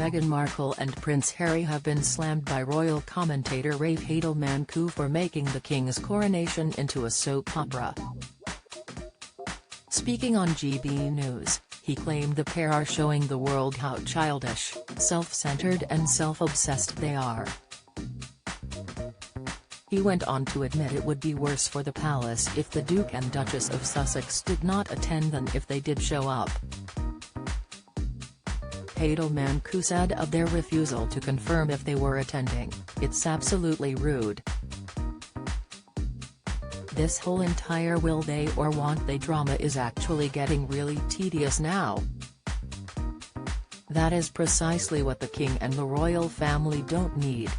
Meghan Markle and Prince Harry have been slammed by royal commentator Rafe Hadelman for making the king's coronation into a soap opera. Speaking on GB News, he claimed the pair are showing the world how childish, self-centered and self-obsessed they are. He went on to admit it would be worse for the palace if the Duke and Duchess of Sussex did not attend than if they did show up. Hadelman said of their refusal to confirm if they were attending, "It's absolutely rude. This whole entire will they or won't they drama is actually getting really tedious now. That is precisely what the king and the royal family don't need.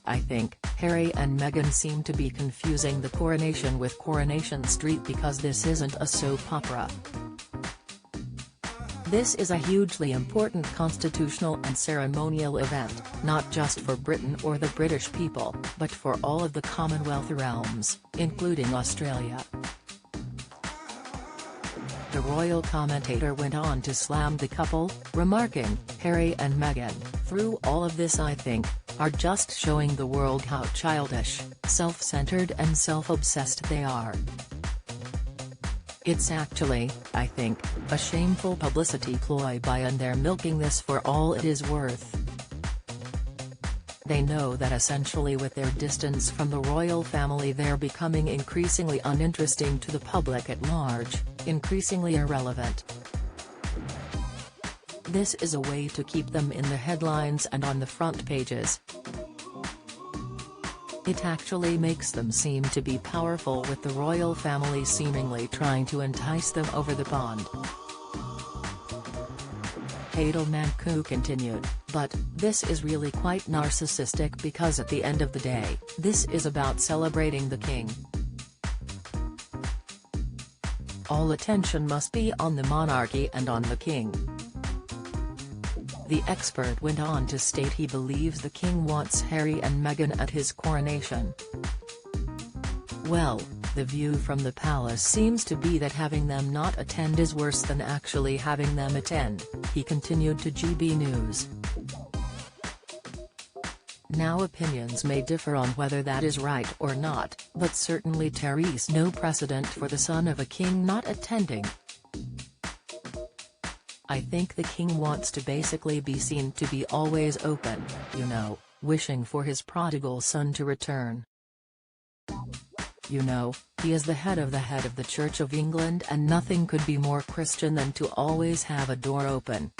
I think Harry and Meghan seem to be confusing the coronation with Coronation Street because this isn't a soap opera. This is a hugely important constitutional and ceremonial event, not just for Britain or the British people, but for all of the Commonwealth realms, including Australia." The royal commentator went on to slam the couple, remarking, "Harry and Meghan, through all of this I think, are just showing the world how childish, self-centered and self-obsessed they are. It's actually, I think, a shameful publicity ploy and they're milking this for all it is worth. They know that essentially with their distance from the royal family they're becoming increasingly uninteresting to the public at large, increasingly irrelevant. This is a way to keep them in the headlines and on the front pages. It actually makes them seem to be powerful with the royal family seemingly trying to entice them over the pond." Hadelman continued, "But, this is really quite narcissistic because at the end of the day, this is about celebrating the king. All attention must be on the monarchy and on the king." The expert went on to state he believes the king wants Harry and Meghan at his coronation. "Well, the view from the palace seems to be that having them not attend is worse than actually having them attend," he continued to GB News. Now opinions may differ on whether that is right or not, but certainly there is no precedent for the son of a king not attending. "I think the king wants to basically be seen to be always open, you know, wishing for his prodigal son to return. You know, he is the head of the Church of England and nothing could be more Christian than to always have a door open.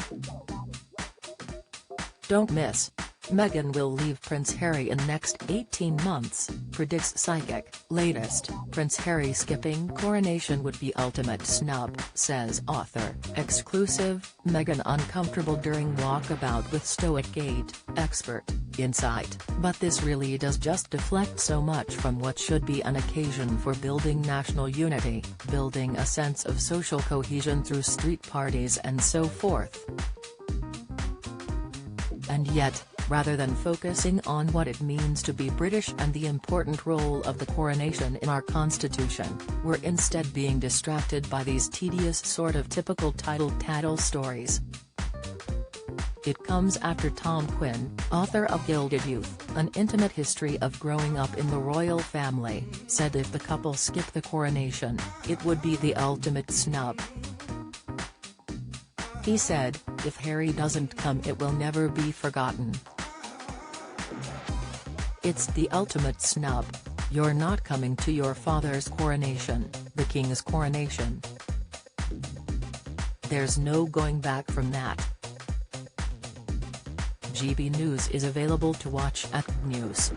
Don't miss. Meghan will leave Prince Harry in next 18 months, predicts psychic. Latest, Prince Harry skipping coronation would be ultimate snub, says author. Exclusive, Meghan uncomfortable during walkabout with Stoic Gate, expert, insight. But this really does just deflect so much from what should be an occasion for building national unity, building a sense of social cohesion through street parties and so forth. And yet, rather than focusing on what it means to be British and the important role of the coronation in our constitution, we're instead being distracted by these tedious sort of typical tattle stories. It comes after Tom Quinn, author of Gilded Youth, An Intimate History of Growing Up in the Royal Family, said if the couple skip the coronation, it would be the ultimate snub. He said, if Harry doesn't come it will never be forgotten. It's the ultimate snub. You're not coming to your father's coronation, the king's coronation. There's no going back from that. GB News is available to watch at news.com.